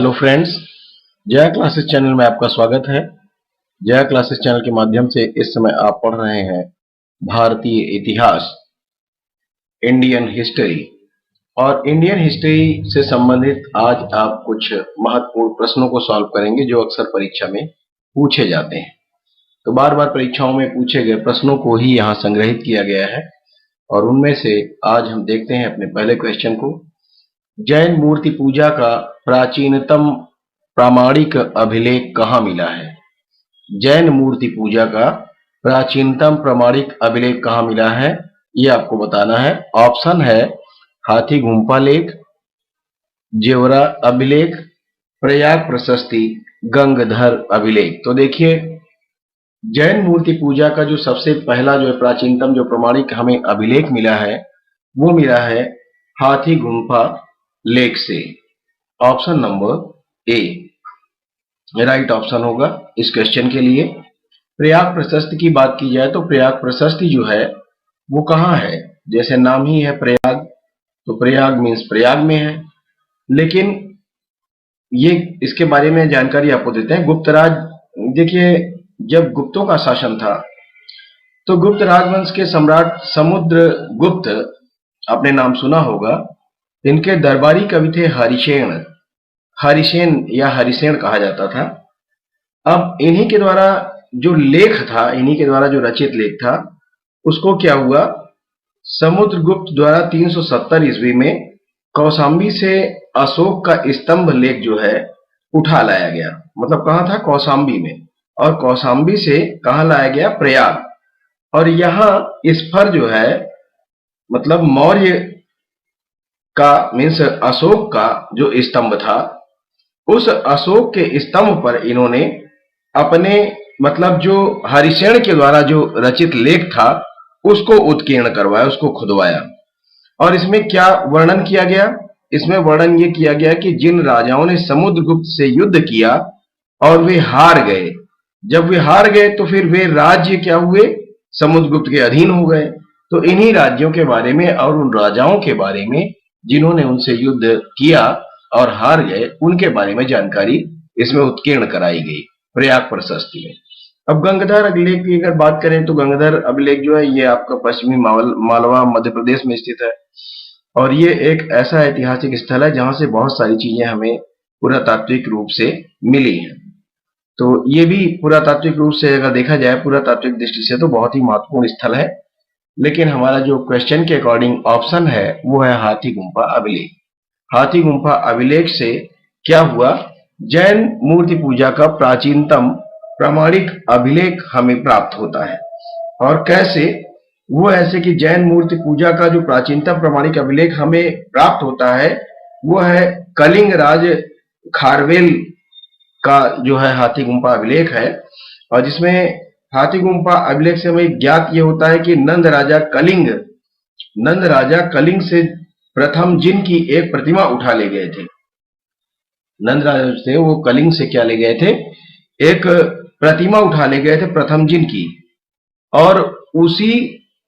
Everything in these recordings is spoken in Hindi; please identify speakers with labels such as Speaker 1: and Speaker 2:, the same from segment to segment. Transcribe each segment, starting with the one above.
Speaker 1: Hello friends, Jaya classes channel में आपका स्वागत है। जया क्लासेस चैनल के माध्यम से इस समय आप पढ़ रहे हैं भारतीय इतिहास, इंडियन हिस्ट्री। और इंडियन हिस्ट्री से संबंधित आज आप कुछ महत्वपूर्ण प्रश्नों को सॉल्व करेंगे जो अक्सर परीक्षा में पूछे जाते हैं। तो बार बार परीक्षाओं में पूछे गए प्रश्नों को ही यहाँ संग्रहित किया गया है और उनमें से आज हम देखते हैं अपने पहले क्वेश्चन को। जैन मूर्ति पूजा का प्राचीनतम प्रामाणिक अभिलेख कहाँ मिला है? जैन मूर्ति पूजा का प्राचीनतम प्रामाणिक अभिलेख कहाँ मिला है, ये आपको बताना है। ऑप्शन है हाथी गुम्फा लेख, जेवरा अभिलेख, प्रयाग प्रशस्ति, गंगधर अभिलेख। तो देखिए, जैन मूर्ति पूजा का जो सबसे पहला जो प्राचीनतम जो प्रामाणिक हमें अभिलेख मिला है वो मिला है हाथी गुम्फा लेख से। Option number A right option होगा इस क्वेश्चन के लिए। प्रयाग प्रशस्ति की बात की जाए तो प्रयाग प्रशस्ति जो है वो कहाँ है? जैसे नाम ही है प्रयाग, तो प्रयाग मीन्स प्रयाग में है। लेकिन ये इसके बारे में जानकारी आपको देते हैं। गुप्त राज, देखिए जब गुप्तों का शासन था तो गुप्त राजवंश के सम्राट समुद्रगुप्त, आपने नाम सुना होगा, इनके दरबारी कवि थे हरिसेन। हरिसेन या हरिसेन कहा जाता था। अब इन्हीं के द्वारा जो लेख था, इन्हीं के द्वारा जो रचित लेख था, उसको क्या हुआ, समुद्रगुप्त द्वारा 370 ईस्वी में कौशाम्बी से अशोक का स्तंभ लेख जो है उठा लाया गया। मतलब कहाँ था? कौशाम्बी में। और कौशाम्बी से कहाँ लाया गया? प्रयाग। और यहाँ इस पर जो है मतलब मौर्य का मीन्स अशोक का जो स्तंभ था, उस अशोक के स्तंभ पर इन्होंने अपने मतलब जो हरिसेन के द्वारा जो रचित लेख था उसको उत्कीर्ण करवाया, उसको खुदवाया। और इसमें क्या वर्णन किया गया? इसमें वर्णन ये किया गया कि जिन राजाओं ने समुद्रगुप्त से युद्ध किया और वे हार गए, जब वे हार गए तो फिर वे राज्य क्या हुए? समुद्रगुप्त के अधीन हो गए। तो इन्हीं राज्यों के बारे में और उन राजाओं के बारे में जिन्होंने उनसे युद्ध किया और हार गए, उनके बारे में जानकारी इसमें उत्कीर्ण कराई गई प्रयाग प्रशस्ति में। अब गंगधर अभिलेख की अगर बात करें तो गंगधर अभिलेख जो है ये आपका पश्चिमी मालवा मध्य प्रदेश में स्थित है और ये एक ऐसा ऐतिहासिक स्थल है जहां से बहुत सारी चीजें हमें पुरातात्विक रूप से मिली हैं। तो ये भी पुरातात्विक रूप से अगर देखा जाए, पुरातात्विक दृष्टि से तो बहुत ही महत्वपूर्ण स्थल है। लेकिन हमारा जो क्वेश्चन के अकॉर्डिंग ऑप्शन है वो है हाथी गुम्फा अभिलेख। हाथी गुम्फा अभिलेख से क्या हुआ? जैन मूर्ति पूजा का प्राचीनतम प्रामाणिक अभिलेख हमें प्राप्त होता है। और कैसे? वो ऐसे कि जैन मूर्ति पूजा का जो प्राचीनतम प्रामाणिक अभिलेख हमें प्राप्त होता है वो है कलिंग राज खारवेल का जो है हाथी गुम्फा अभिलेख है। और जिसमें हाथी गुम्फा अभिलेख से हमें ज्ञात ये होता है कि नंद राजा कलिंग से प्रथम जिन की एक प्रतिमा उठा ले गए थे। नंद राजा से वो कलिंग से क्या ले गए थे? एक प्रतिमा उठा ले गए थे प्रथम जिन की। और उसी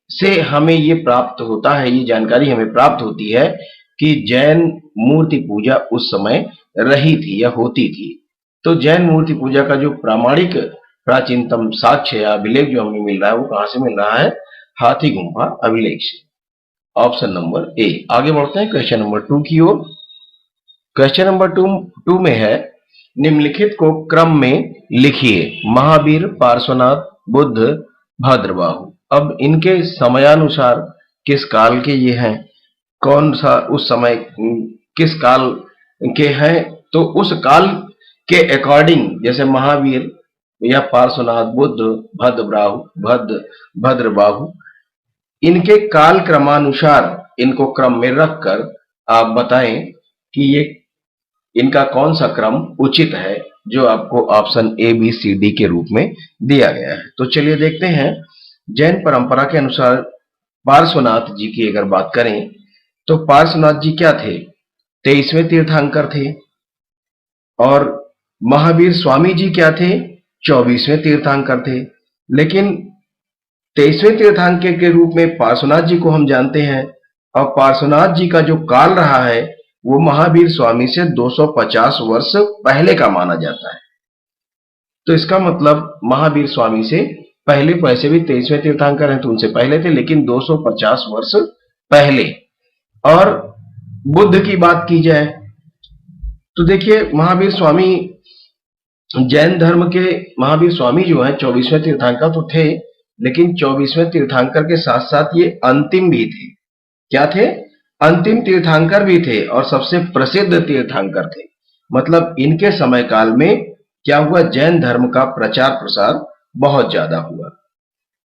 Speaker 1: से हमें ये प्राप्त होता है, ये जानकारी हमें प्राप्त होती है कि जैन मूर्ति पूजा उस समय रही थी या होती थी। तो जैन मूर्ति पूजा का जो प्रामाणिक प्राचीनतम साक्ष्य या अभिलेख जो हमें मिल रहा है वो कहां से मिल रहा है? हाथी गुम्फा अभिलेख से। Option number A. आगे बढ़ते हैं क्वेश्चन नंबर 2 की ओर। क्वेश्चन नंबर 2 में है, निम्नलिखित को क्रम में लिखिए। महावीर, पार्श्वनाथ, बुद्ध, भद्रबाहु। अब इनके समयानुसार किस काल के ये हैं? कौन सा उस समय किस काल के हैं? तो उस काल के अकॉर्डिंग जैसे महावीर या पार्श्वनाथ, बुद्ध, भद्रबाहु, इनके काल क्रमानुसार इनको क्रम में रखकर आप बताएं कि ये इनका कौन सा क्रम उचित है जो आपको option A, B, C, D के रूप में दिया गया है। तो चलिए देखते हैं। जैन परंपरा के अनुसार पार्श्वनाथ जी की अगर बात करें तो पार्श्वनाथ जी क्या थे? 23वें तीर्थंकर थे। और महावीर स्वामी जी क्या थे? 24वें तीर्थंकर थे। लेकिन 23वें तीर्थंकर के रूप में पार्श्वनाथ जी को हम जानते हैं और पार्श्वनाथ जी का जो काल रहा है वो महावीर स्वामी से 250 वर्ष पहले का माना जाता है। तो इसका मतलब महावीर स्वामी से पहले, वैसे भी 23वें तीर्थंकर हैं तो उनसे पहले थे, लेकिन 250 वर्ष पहले। और बुद्ध की बात की जाए तो देखिए, महावीर स्वामी जैन धर्म के महावीर स्वामी जो है 24वें तीर्थंकर तो थे, लेकिन 24वें तीर्थंकर के साथ साथ ये अंतिम भी थे। क्या थे? अंतिम तीर्थंकर भी थे और सबसे प्रसिद्ध तीर्थंकर थे। मतलब इनके समय काल में क्या हुआ, जैन धर्म का प्रचार प्रसार बहुत ज्यादा हुआ।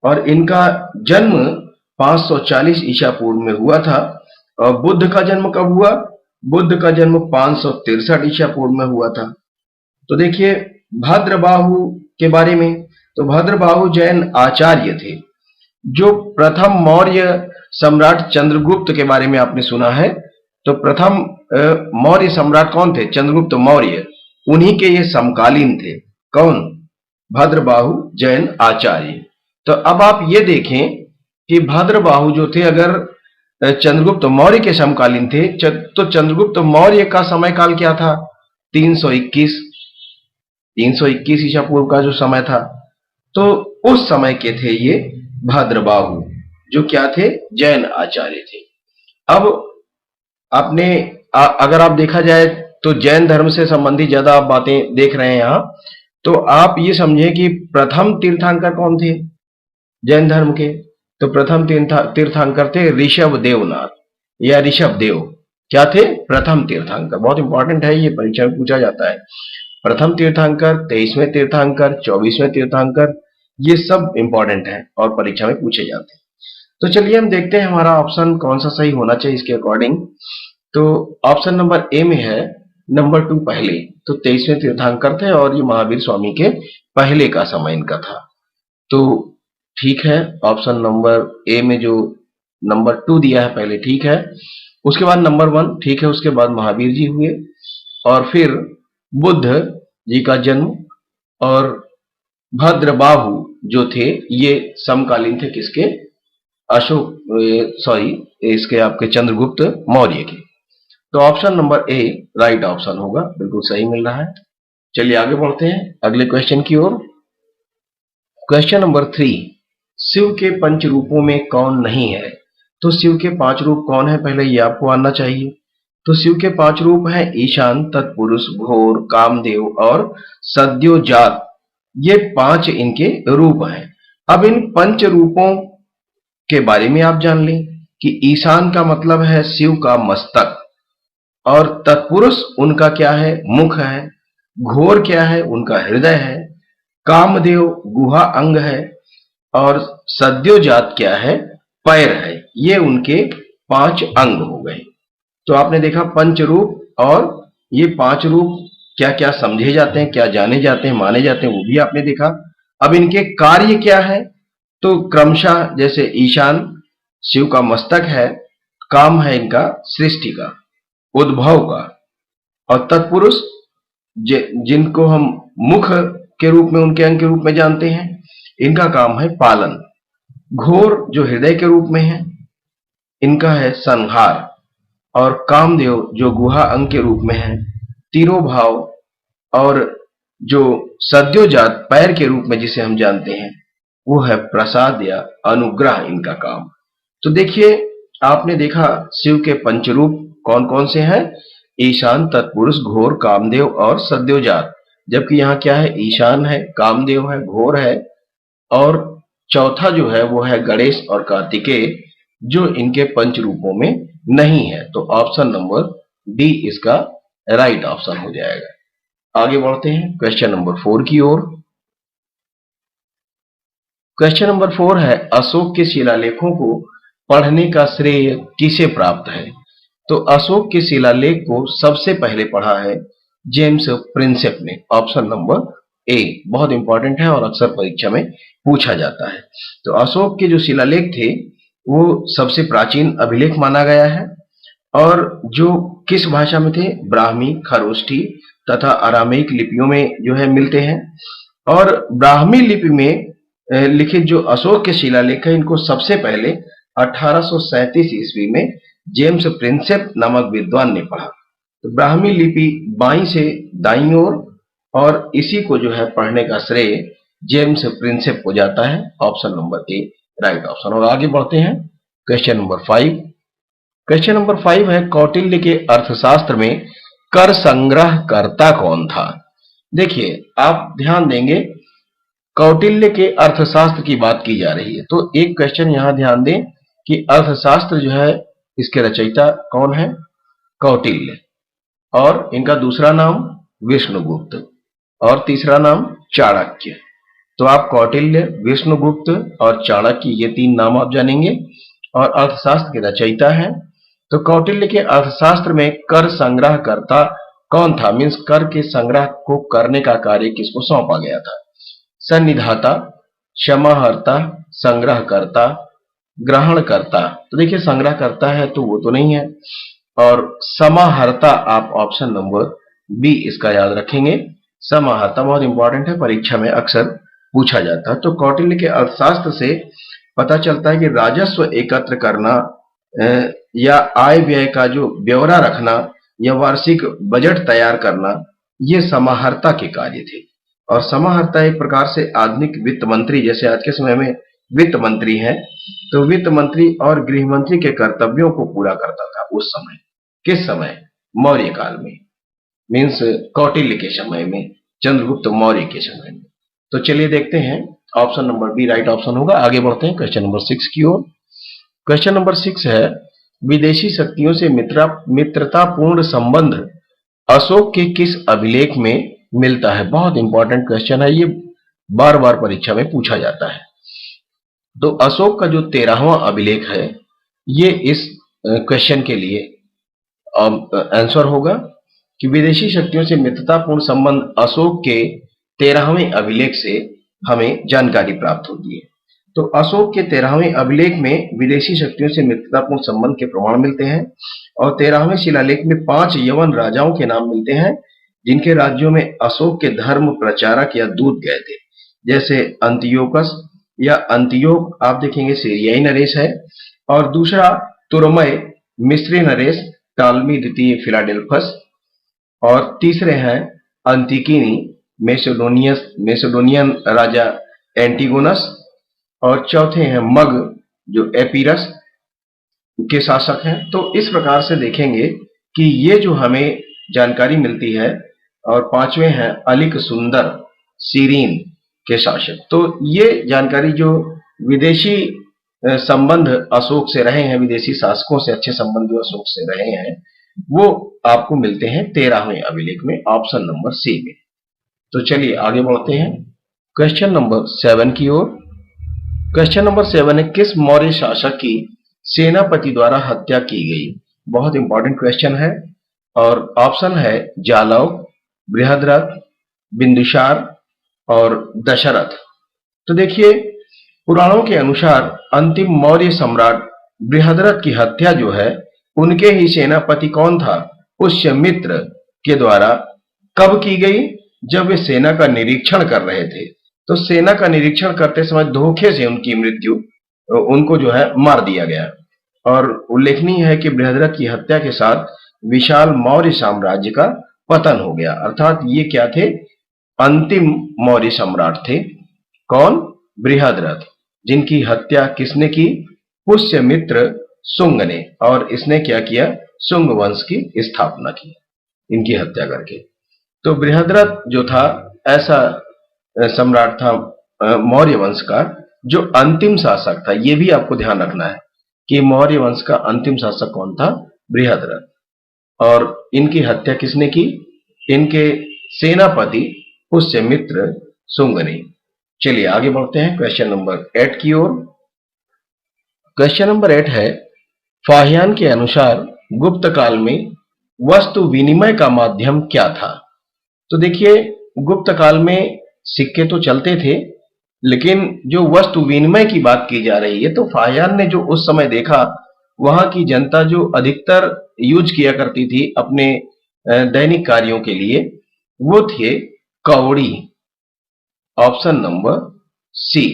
Speaker 1: और इनका जन्म 540 ईसा पूर्व में हुआ था। और बुद्ध का जन्म कब हुआ? बुद्ध का जन्म 563 ईसा पूर्व में हुआ था। तो देखिए भद्रबाहु के बारे में, तो भद्रबाहु जैन आचार्य थे। जो प्रथम मौर्य सम्राट चंद्रगुप्त के बारे में आपने सुना है, तो प्रथम मौर्य सम्राट कौन थे? चंद्रगुप्त मौर्य। उन्हीं के ये समकालीन थे। कौन? भद्रबाहु जैन आचार्य। तो अब आप ये देखें कि भद्रबाहु जो थे, अगर चंद्रगुप्त मौर्य के समकालीन थे, तो चंद्रगुप्त मौर्य का समय काल क्या था? 321 ईसा पूर्व का जो समय था, तो उस समय के थे ये भद्रबाहु, जो क्या थे? जैन आचार्य थे। अब आपने अगर आप देखा जाए तो जैन धर्म से संबंधित ज्यादा आप बातें देख रहे हैं यहाँ, तो आप ये समझे कि प्रथम तीर्थंकर कौन थे जैन धर्म के? तो प्रथम तीर्थंकर थे ऋषभ देवनाथ या ऋषभ देव। क्या थे? प्रथम तीर्थंकर। बहुत इंपॉर्टेंट है, ये परीक्षा में पूछा जाता है। प्रथम तीर्थंकर, 23वें तीर्थंकर, 24वें तीर्थंकर, ये सब इंपॉर्टेंट है और परीक्षा में पूछे जाते हैं। तो चलिए हम देखते हैं हमारा ऑप्शन कौन सा सही होना चाहिए इसके अकॉर्डिंग। तो ऑप्शन नंबर ए में है नंबर 2 पहले। तो 23वें तीर्थंकर थे और ये महावीर स्वामी के पहले का समय इनका था। तो ठीक है, ऑप्शन नंबर ए में जो नंबर 2 दिया है पहले, ठीक है। उसके बाद नंबर 1, ठीक है। उसके बाद महावीर जी हुए और फिर बुद्ध जी का जन्म, और भद्रबाहु जो थे ये समकालीन थे किसके? इसके आपके चंद्रगुप्त मौर्य के। तो option number A right option होगा, बिल्कुल सही मिल रहा है। चलिए आगे बढ़ते हैं अगले क्वेश्चन की ओर। क्वेश्चन नंबर 3, शिव के पंच रूपों में कौन नहीं है? तो शिव के 5 रूप कौन है, पहले ये आपको आना चाहिए। तो शिव के 5 रूप हैं ईशान, तत्पुरुष, घोर, कामदेव और सद्योजात। ये 5 इनके रूप हैं। अब इन पंच रूपों के बारे में आप जान लें कि ईशान का मतलब है शिव का मस्तक, और तत्पुरुष उनका क्या है? मुख है। घोर क्या है? उनका हृदय है। कामदेव गुहा अंग है, और सद्योजात क्या है? पैर है। ये उनके 5 अंग हो गए। तो आपने देखा पंच रूप, और ये 5 रूप क्या क्या समझे जाते हैं, क्या जाने जाते हैं, माने जाते हैं, वो भी आपने देखा। अब इनके कार्य क्या है? तो क्रमशः जैसे ईशान शिव का मस्तक है, काम है इनका सृष्टि का, उद्भव का, और तत्पुरुष जिनको हम मुख के रूप में, उनके अंग के रूप में जानते हैं, इनका काम है पालन। घोर जो हृदय के रूप में है, इनका है संहार। और कामदेव जो गुहा अंग के रूप में है, तिरोभाव। और जो सद्योजात पैर के रूप में जिसे हम जानते हैं, वो है प्रसाद या अनुग्रह इनका काम। तो देखिए आपने देखा शिव के पंचरूप कौन कौन से हैं? ईशान, तत्पुरुष, घोर, कामदेव और सद्योजात। जबकि यहाँ क्या है? ईशान है, कामदेव है, घोर है, और चौथा जो है वो है गणेश और कार्तिकेय, जो इनके पंच रूपों में नहीं है। तो ऑप्शन नंबर डी इसका राइट ऑप्शन हो जाएगा। आगे बढ़ते हैं क्वेश्चन नंबर 4 की ओर। क्वेश्चन नंबर 4 है अशोक के शिलालेखों को पढ़ने का श्रेय किसे प्राप्त है? तो अशोक के शिलालेख को सबसे पहले पढ़ा है जेम्स प्रिंसेप ने। ऑप्शन नंबर ए बहुत इंपॉर्टेंट है और अक्सर परीक्षा में पूछा जाता है। तो अशोक के जो शिलालेख थे वो सबसे प्राचीन अभिलेख माना गया है, और जो किस भाषा में थे? ब्राह्मी, खरोष्ठी तथा अरामीक लिपियों में जो है मिलते हैं। और ब्राह्मी लिपि में लिखित जो अशोक के शिलालेख है, इनको सबसे पहले 1837 ईस्वी में जेम्स प्रिंसेप नामक विद्वान ने पढ़ा। तो ब्राह्मी लिपि बाईं से दाईं ओर, और इसी को जो है पढ़ने का श्रेय जेम्स प्रिंसेप को जाता है। Option number A right option. और आगे बढ़ते हैं क्वेश्चन नंबर 5। क्वेश्चन नंबर 5 है कौटिल्य के अर्थशास्त्र में कर संग्रहकर्ता कौन था। देखिए आप ध्यान देंगे, कौटिल्य के अर्थशास्त्र की बात की जा रही है, तो एक क्वेश्चन यहां ध्यान दें कि अर्थशास्त्र जो है इसके रचयिता कौन है, कौटिल्य, और इनका दूसरा नाम विष्णुगुप्त और तीसरा नाम चाणक्य। तो आप कौटिल्य, विष्णुगुप्त और चाणक्य ये तीन नाम आप जानेंगे, और अर्थशास्त्र के रचयिता हैं। तो कौटिल्य के अर्थशास्त्र में कर संग्रहकर्ता कौन था, मीन्स कर के संग्रह को करने का कार्य किसको सौंपा गया था। सन्निधाता, क्षमाहर्ता, संग्रहकर्ता, ग्रहणकर्ता। तो देखिए संग्रहकर्ता है तो वो तो नहीं है, और समाहर्ता आप ऑप्शन नंबर बी इसका याद रखेंगे। समाहर्ता बहुत इंपॉर्टेंट है, परीक्षा में अक्सर पूछा जाता है। तो कौटिल्य के अर्थशास्त्र से पता चलता है कि राजस्व एकत्र करना या आय व्यय का जो ब्यौरा रखना या वार्षिक बजट तैयार करना, ये समाहर्ता के कार्य थे। और समाहर्ता एक प्रकार से आधुनिक वित्त मंत्री, जैसे आज के समय में वित्त मंत्री हैं, तो वित्त मंत्री और गृह मंत्री के कर्तव्यों को पूरा करता था उस समय। किस समय, मौर्य काल में, मीन्स कौटिल्य के समय में, चंद्रगुप्त मौर्य के समय में। तो चलिए देखते हैं, option number B right option होगा। आगे बढ़ते हैं क्वेश्चन नंबर 6 की ओर। क्वेश्चन नंबर 6 है विदेशी शक्तियों से मित्रतापूर्ण संबंध अशोक के किस अभिलेख में मिलता है। बहुत इंपॉर्टेंट क्वेश्चन है, ये बार बार परीक्षा में पूछा जाता है। तो अशोक का जो 13वां अभिलेख है, ये इस क्वेश्चन के लिए आंसर होगा कि विदेशी शक्तियों से मित्रतापूर्ण संबंध अशोक के 13वें अभिलेख से हमें जानकारी प्राप्त होती है। तो अशोक के 13वें अभिलेख में विदेशी शक्तियों से मित्रतापूर्ण संबंध के प्रमाण मिलते हैं, और 13वें शिलालेख में 5 यवन राजाओं के नाम मिलते हैं जिनके राज्यों में अशोक के धर्म प्रचारक या दूत गए थे, जैसे अंतियोकस या अंतियोक आप देखेंगे सीरियाई नरेश है, और दूसरा तुरमय मिस्री नरेश टालमी द्वितीय फिलाडेल्फस, और तीसरे हैं अंतिकिनी मेसिडोनियन राजा एंटीगोनस, और चौथे हैं मग जो एपीरस के शासक हैं। तो इस प्रकार से देखेंगे कि ये जो हमें जानकारी मिलती है, और पांचवें हैं अलिक सुंदर सीरीन के शासक। तो ये जानकारी जो विदेशी संबंध अशोक से रहे हैं, विदेशी शासकों से अच्छे संबंध जो अशोक से रहे हैं, वो आपको मिलते हैं 13वें अभिलेख में, ऑप्शन नंबर सी में। तो चलिए आगे बढ़ते हैं क्वेश्चन नंबर 7 की ओर। क्वेश्चन नंबर 7 है किस मौर्य शासक की सेनापति द्वारा हत्या की गई। बहुत इंपॉर्टेंट क्वेश्चन है, और ऑप्शन है जालव, बृहद्रथ, बिंदुसार और दशरथ। तो देखिए पुराणों के अनुसार अंतिम मौर्य सम्राट बृहद्रथ की हत्या जो है उनके ही सेनापति कौन था, पुष्यमित्र के द्वारा कब की गई, जब वे सेना का निरीक्षण कर रहे थे। तो सेना का निरीक्षण करते समय धोखे से उनकी मृत्यु, उनको जो है मार दिया गया। और उल्लेखनीय है कि बृहद्रथ की हत्या के साथ विशाल मौर्य साम्राज्य का पतन हो गया। अर्थात ये क्या थे, अंतिम मौर्य सम्राट थे। कौन, बृहद्रथ, जिनकी हत्या किसने की, पुष्यमित्र शुंग ने, और इसने क्या किया, शुंग वंश की स्थापना की इनकी हत्या करके। तो बृहद्रथ जो था ऐसा सम्राट था मौर्य वंश का जो अंतिम शासक था। यह भी आपको ध्यान रखना है कि मौर्य वंश का अंतिम शासक कौन था, बृहद्रथ। और इनकी हत्या किसने की, इनके सेनापति पुष्यमित्र शुंग ने। चलिए आगे बढ़ते हैं क्वेश्चन नंबर 8 की ओर। क्वेश्चन नंबर 8 है फाहियान के अनुसार गुप्त काल में वस्तु विनिमय का माध्यम क्या था। तो देखिए गुप्त काल में सिक्के तो चलते थे, लेकिन जो वस्तु विनिमय की बात की जा रही है, तो फाहियान ने जो उस समय देखा, वहां की जनता जो अधिकतर यूज किया करती थी अपने दैनिक कार्यों के लिए, वो थे कौड़ी, ऑप्शन नंबर सी।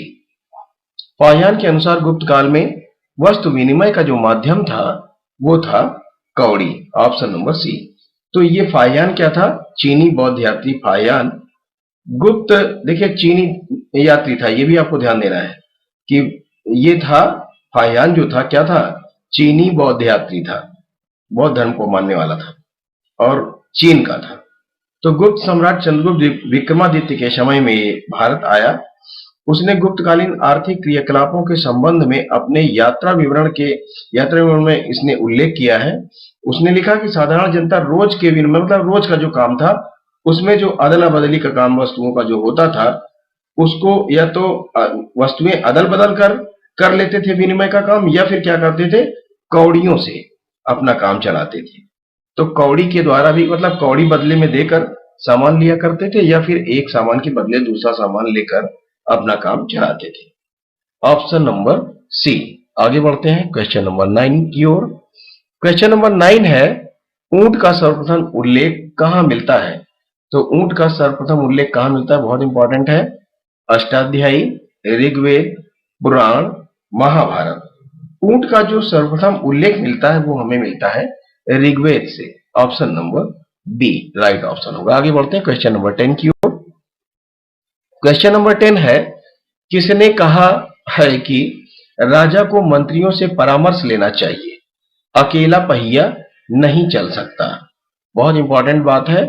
Speaker 1: फाहियान के अनुसार गुप्त काल में वस्तु विनिमय का जो माध्यम था वो था कौड़ी, ऑप्शन नंबर सी। तो ये फाहियान क्या था? चीनी बौद्ध यात्री फाहियान। गुप्त, देखिए चीनी यात्री था, ये भी आपको ध्यान देना है कि ये था फाहियान जो था क्या था? चीनी बौद्ध यात्री था, बौद्ध धर्म को मानने वाला था और चीन का था। तो गुप्त सम्राट चंद्रगुप्त विक्रमादित्य के समय में ये भारत आया। उसने गुप्तकालीन आर्थिक क्रियाकलापों के संबंध में अपने यात्रा विवरण में इसने उल्लेख किया है। उसने लिखा कि साधारण जनता रोज के विनिमय, मतलब रोज का जो काम था, उसमें जो अदला बदली का काम वस्तुओं का जो होता था, उसको या तो वस्तुएं अदल बदल कर लेते थे विनिमय का काम, या फिर क्या करते थे? कौड़ियों से अपना काम चलाते थे। तो कौड़ी के द्वारा भी, मतलब कौड़ी बदले में देकर सामान लिया करते थे, या फिर एक सामान के बदले दूसरा सामान लेकर अपना काम चलाते थे। Option number C. आगे बढ़ते हैं क्वेश्चन नंबर 9 की ओर। क्वेश्चन नंबर 9 है, ऊंट का सर्वप्रथम उल्लेख कहां मिलता है? तो ऊंट का सर्वप्रथम उल्लेख कहां मिलता है? बहुत इंपॉर्टेंट है। अष्टाध्यायी, ऋग्वेद, पुराण, महाभारत। ऊंट का जो सर्वप्रथम उल्लेख मिलता है वो हमें मिलता है ऋग्वेद से। Option number B right option होगा। आगे बढ़ते हैं क्वेश्चन नंबर 10 की ओर। क्वेश्चन नंबर 10 है, किसने कहा है कि राजा को मंत्रियों से परामर्श लेना चाहिए, अकेला पहिया नहीं चल सकता? बहुत इंपॉर्टेंट बात है।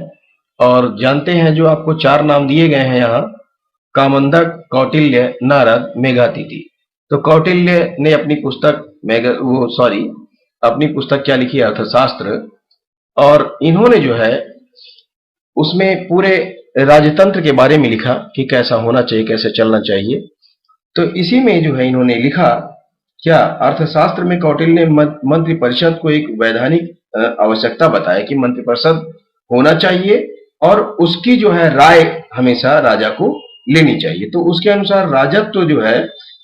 Speaker 1: और जानते हैं, जो आपको 4 नाम दिए गए हैं यहाँ, कामंदक, कौटिल्य, नारद, मेघातिथि। तो कौटिल्य ने अपनी पुस्तक अपनी पुस्तक क्या लिखी? अर्थशास्त्र। और इन्होंने जो है उसमें पूरे राजतंत्र के बारे में लिखा कि कैसा होना चाहिए, कैसे चलना चाहिए। तो इसी में जो है इन्होंने लिखा क्या? अर्थशास्त्र में कौटिल्य ने मंत्रिपरिषद को एक वैधानिक आवश्यकता बताया कि मंत्रिपरिषद होना चाहिए और उसकी जो है राय हमेशा राजा को लेनी चाहिए। तो उसके अनुसार राजत्व तो जो है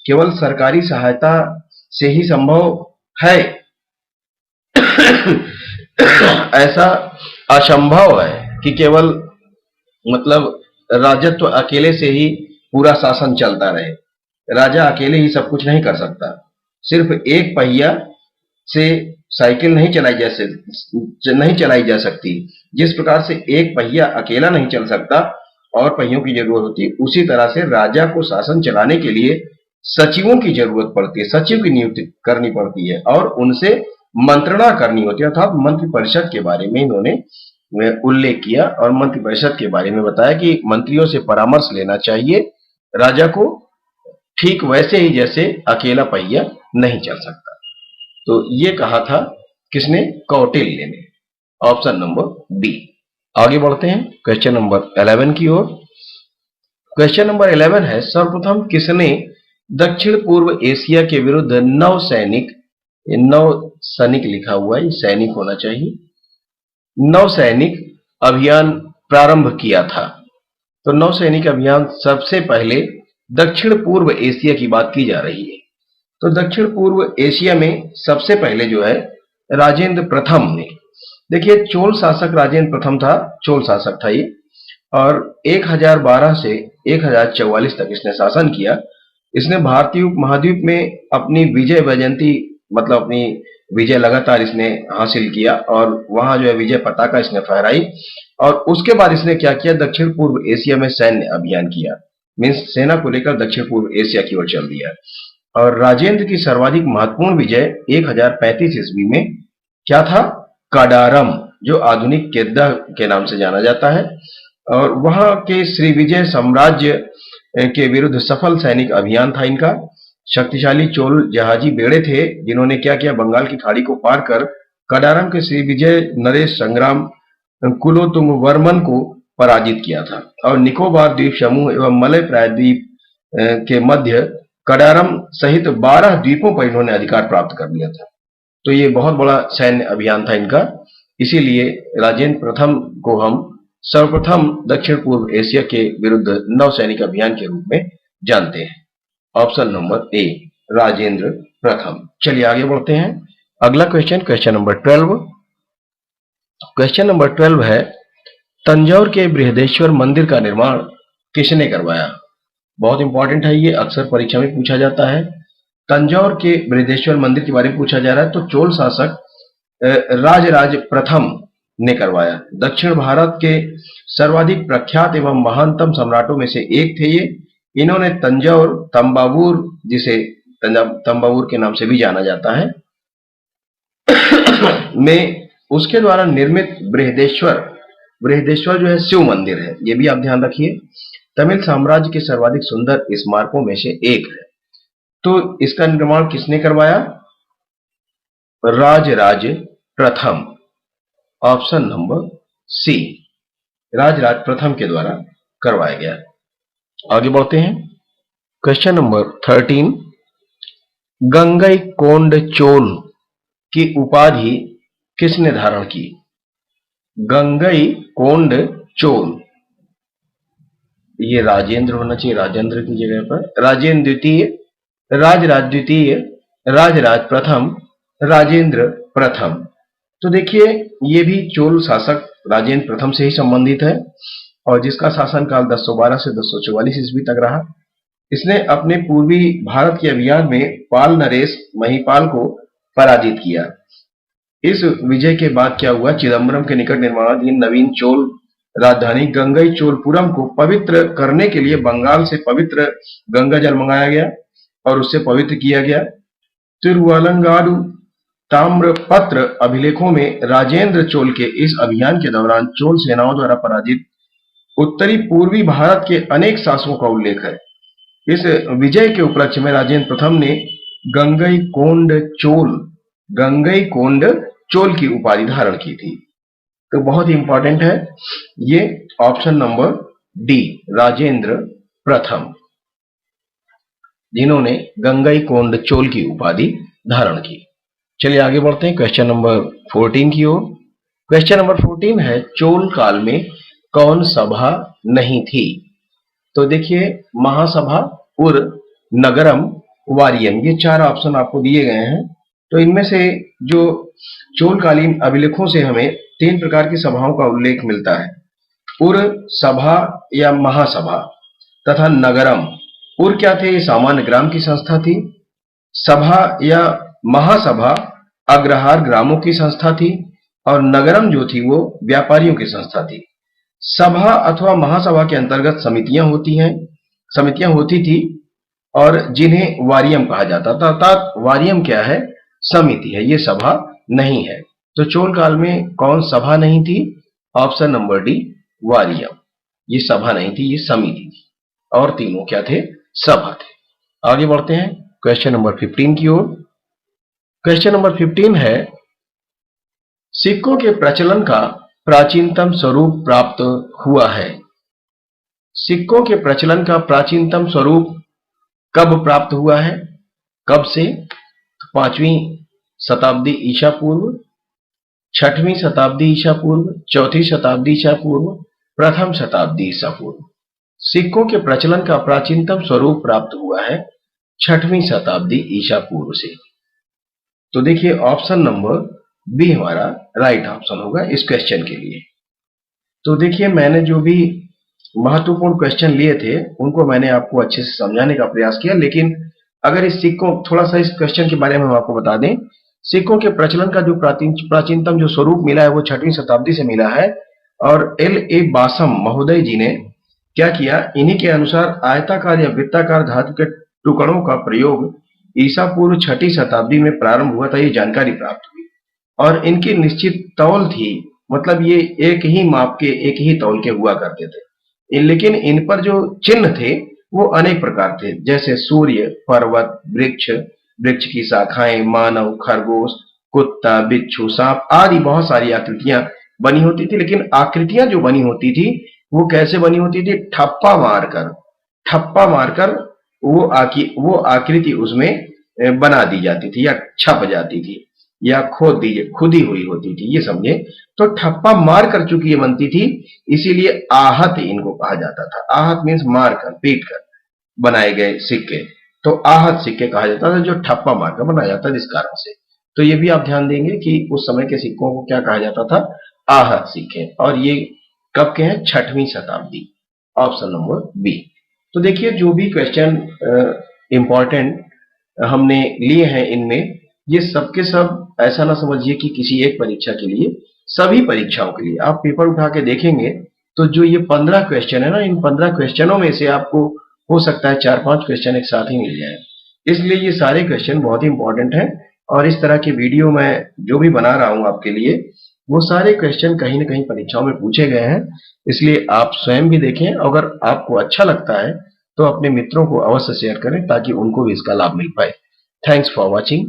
Speaker 1: केवल सरकारी सहायता से ही संभव है ऐसा असंभव है कि केवल, मतलब राजत्व अकेले से ही पूरा शासन चलता रहे। राजा अकेले ही सब कुछ नहीं कर सकता। सिर्फ एक पहिया से साइकिल नहीं चलाई जा सकती। जिस प्रकार से एक पहिया अकेला नहीं चल सकता और पहियों की जरूरत होती है, उसी तरह से राजा को शासन चलाने के लिए सचिवों की जरूरत पड़ती है, सचिव की नियुक्ति करनी पड़ती है और उनसे मंत्रणा करनी होती है। अर्थात मंत्रिपरिषद के बारे में इन्होंने उल्लेख किया और मंत्रिपरिषद के बारे में बताया कि मंत्रियों से परामर्श लेना चाहिए राजा को, ठीक वैसे ही जैसे अकेला पहिया नहीं चल सकता। तो ये कहा था किसने? कौटिल्य ने। Option number B. आगे बढ़ते हैं क्वेश्चन नंबर 11 की ओर। क्वेश्चन नंबर 11 है, सर्वप्रथम किसने दक्षिण पूर्व एशिया के विरुद्ध नौ सैनिक लिखा हुआ है, सैनिक होना चाहिए, नौसैनिक अभियान प्रारंभ किया था? तो नौसैनिक अभियान सबसे पहले दक्षिण पूर्व एशिया की बात की जा रही है। तो दक्षिण पूर्व एशिया में सबसे पहले जो है राजेंद्र प्रथम ने, देखिए चोल शासक राजेंद्र प्रथम था, चोल शासक था ये, और 1012 से 1044 तक इसने शासन किया। इसने भारतीय उपमहाद्वीप में अपनी विजय वैजयंती, मतलब अपनी विजय लगातार इसने हासिल किया और वहां जो है विजय पताका इसने फहराई। और उसके बाद इसने क्या किया? दक्षिण पूर्व एशिया में सैन्य अभियान किया, मीन्स सेना को लेकर दक्षिण पूर्व एशिया की ओर चल दिया। और राजेंद्र की सर्वाधिक महत्वपूर्ण विजय 1035 ईस्वी में क्या था? कडारम, जो आधुनिक केद्दा के नाम से जाना जाता है। और वहां के श्री विजय साम्राज्य के विरुद्ध सफल सैनिक अभियान था इनका। शक्तिशाली चोल जहाजी बेड़े थे जिन्होंने क्या किया? बंगाल की खाड़ी को पार कर कडारम के श्री विजय नरेश संग्राम कुलोत्तुंगवर्मन को पराजित किया था और निकोबार द्वीप समूह एवं मलय प्रायद्वीप के मध्य कडारम सहित 12 द्वीपों पर इन्होंने अधिकार प्राप्त कर लिया था। तो ये बहुत बड़ा सैन्य अभियान था इनका, इसीलिए राजेंद्र प्रथम को हम सर्वप्रथम दक्षिण पूर्व एशिया के विरुद्ध नौसैनिक अभियान के रूप में जानते हैं। ऑप्शन नंबर ए राजेंद्र प्रथम। चलिए आगे बढ़ते हैं। अगला क्वेश्चन नंबर 12। क्वेश्चन नंबर 12 है, तंजौर के बृहदेश्वर मंदिर का निर्माण किसने करवाया? बहुत इंपॉर्टेंट है ये, अक्सर परीक्षा में पूछा जाता है। तंजौर के बृहदेश्वर मंदिर के बारे में पूछा जा रहा है। तो चोल शासक राजराज प्रथम ने करवाया। दक्षिण भारत के सर्वाधिक प्रख्यात एवं महानतम सम्राटों में से एक थे ये। इन्होंने तंजौर, तंबावूर, जिसे तंबावूर के नाम से भी जाना जाता है, में उसके द्वारा निर्मित बृहदेश्वर, बृहदेश्वर जो है शिव मंदिर है, ये भी आप ध्यान रखिए, तमिल साम्राज्य के सर्वाधिक सुंदर स्मारकों में से एक है। तो इसका निर्माण किसने करवाया? राजराज प्रथम, ऑप्शन नंबर सी, राजराज प्रथम के द्वारा करवाया गया। आगे बढ़ते हैं, क्वेश्चन नंबर 13, गंगईकोंडचोल की उपाधि किसने धारण की? गंगईकोंडचोल, ये राजेंद्र होना चाहिए, राजेंद्र की जगह पर राजेंद्र द्वितीय, राजराज द्वितीय, राजराज प्रथम, राजेंद्र प्रथम। तो देखिए ये भी चोल शासक राजेंद्र प्रथम से ही संबंधित है और जिसका शासनकाल 1012 से 1044 ईस्वी तक रहा। इसने अपने पूर्वी भारत के अभियान में पाल नरेश महिपाल को पराजित किया। इस विजय के बाद क्या हुआ? चिदम्बरम के निकट निर्माणाधीन नवीन चोल राजधानी गंगईचोलपुरम को पवित्र करने के लिए बंगाल से पवित्र गंगा जल मंगाया गया और उससे पवित्र किया गया। तिरुवलंगाडु ताम्रपत्र अभिलेखों में राजेंद्र चोल के इस अभियान के दौरान चोल सेनाओं द्वारा पराजित उत्तरी पूर्वी भारत के अनेक शासकों का उल्लेख है। इस विजय के उपलक्ष्य में राजेंद्र प्रथम ने गंगईकोंडचोल की उपाधि धारण की थी। तो बहुत ही इंपॉर्टेंट है ये, ऑप्शन नंबर डी, राजेंद्र प्रथम, जिन्होंने गंगईकोंडचोल की उपाधि धारण की। चलिए आगे बढ़ते हैं क्वेश्चन नंबर 14 की ओर। क्वेश्चन नंबर 14 है, चोल काल में कौन सभा नहीं थी? तो देखिए महासभा, उर, नगरम, वारियम, ये चार ऑप्शन आपको दिए गए हैं। तो इनमें से जो चोलकालीन अभिलेखों से हमें 3 प्रकार की सभाओं का उल्लेख मिलता है, उर सभा या महासभा तथा नगरम। उर क्या थे? ये सामान्य ग्राम की संस्था थी। सभा या महासभा अग्रहार ग्रामों की संस्था थी और नगरम जो थी वो व्यापारियों की संस्था थी। सभा अथवा महासभा के अंतर्गत समितियां होती थी और जिन्हें वारियम कहा जाता था। अर्थात वारियम क्या है? समिति है, ये सभा नहीं है। तो चोल काल में कौन सभा नहीं थी? ऑप्शन नंबर डी, वारियम। ये सभा नहीं थी, ये समिति थी और तीनों क्या थे? सभा थे। आगे बढ़ते हैं क्वेश्चन नंबर 15 की ओर। क्वेश्चन नंबर 15 है, सिक्कों के प्रचलन का प्राचीनतम स्वरूप प्राप्त हुआ है। सिक्कों के प्रचलन का प्राचीनतम स्वरूप कब प्राप्त हुआ है? कब से? 5वीं शताब्दी ईसा पूर्व, 6वीं शताब्दी ईसा पूर्व, 4वीं शताब्दी ईसा पूर्व, 1st शताब्दी ईसा पूर्व। सिक्कों के प्रचलन का प्राचीनतम स्वरूप प्राप्त हुआ है 6वीं शताब्दी ईसा पूर्व से। तो देखिए ऑप्शन नंबर बी हमारा राइट ऑप्शन होगा इस क्वेश्चन के लिए। तो देखिए मैंने जो भी महत्वपूर्ण क्वेश्चन लिए थे उनको मैंने आपको अच्छे से समझाने का प्रयास किया, लेकिन अगर इस सिक्कों, थोड़ा सा इस क्वेश्चन के बारे में हम आपको बता दें, सिक्कों के प्रचलन का जो प्राचीनतम जो स्वरूप मिला है वो 6वीं शताब्दी से मिला है और L.A. बासम महोदय जी ने क्या किया, इन्हीं के अनुसार आयताकार या वृत्ताकार धातु के टुकड़ों का प्रयोग ईसा पूर्व 6वीं शताब्दी में प्रारंभ हुआ था, ये जानकारी प्राप्त हुई और इनकी निश्चित तौल थी, मतलब ये एक ही माप के, एक ही तौल के हुआ करते थे। लेकिन इन पर जो चिन्ह थे वो अनेक प्रकार थे, जैसे सूर्य, पर्वत, वृक्ष, वृक्ष की शाखाएं, मानव, खरगोश, कुत्ता, बिच्छू, सांप आदि बहुत सारी आकृतियां बनी होती थी। लेकिन आकृतियां जो बनी होती थी वो कैसे बनी होती थी? ठप्पा मारकर वो आकृति उसमें बना दी जाती थी या छप जाती थी या खुदी हुई होती थी, ये समझे। तो ठप्पा मार कर चूंकि ये बनती थी इसीलिए आहत इनको कहा जाता था। आहत मीन्स मार कर, पीट कर बनाए गए सिक्के, तो आहत सिक्के कहा जाता था, जो ठप्पा मारकर बनाया जाता था जिस कारण से। तो ये भी आप ध्यान देंगे कि उस समय के सिक्कों को क्या कहा जाता था? आहत सिक्के। और ये कब के हैं? 6वीं शताब्दी, ऑप्शन नंबर बी। तो देखिए जो भी क्वेश्चन इंपॉर्टेंट हमने लिए हैं इनमें, ये सबके सब ऐसा ना समझिए कि किसी एक परीक्षा के लिए सभी परीक्षाओं के लिए आप पेपर उठा के देखेंगे तो जो ये 15 क्वेश्चन है ना, इन 15 क्वेश्चनों में से आपको हो सकता है 4-5 क्वेश्चन एक साथ ही मिल जाए। इसलिए ये सारे क्वेश्चन बहुत ही इंपॉर्टेंट हैं और इस तरह की वीडियो मैं जो भी बना रहा हूं आपके लिए, वो सारे क्वेश्चन कहीं ना कहीं परीक्षाओं में पूछे गए हैं। इसलिए आप स्वयं भी देखें, अगर आपको अच्छा लगता है तो अपने मित्रों को अवश्य शेयर करें ताकि उनको भी इसका लाभ मिल पाए। Thanks for watching.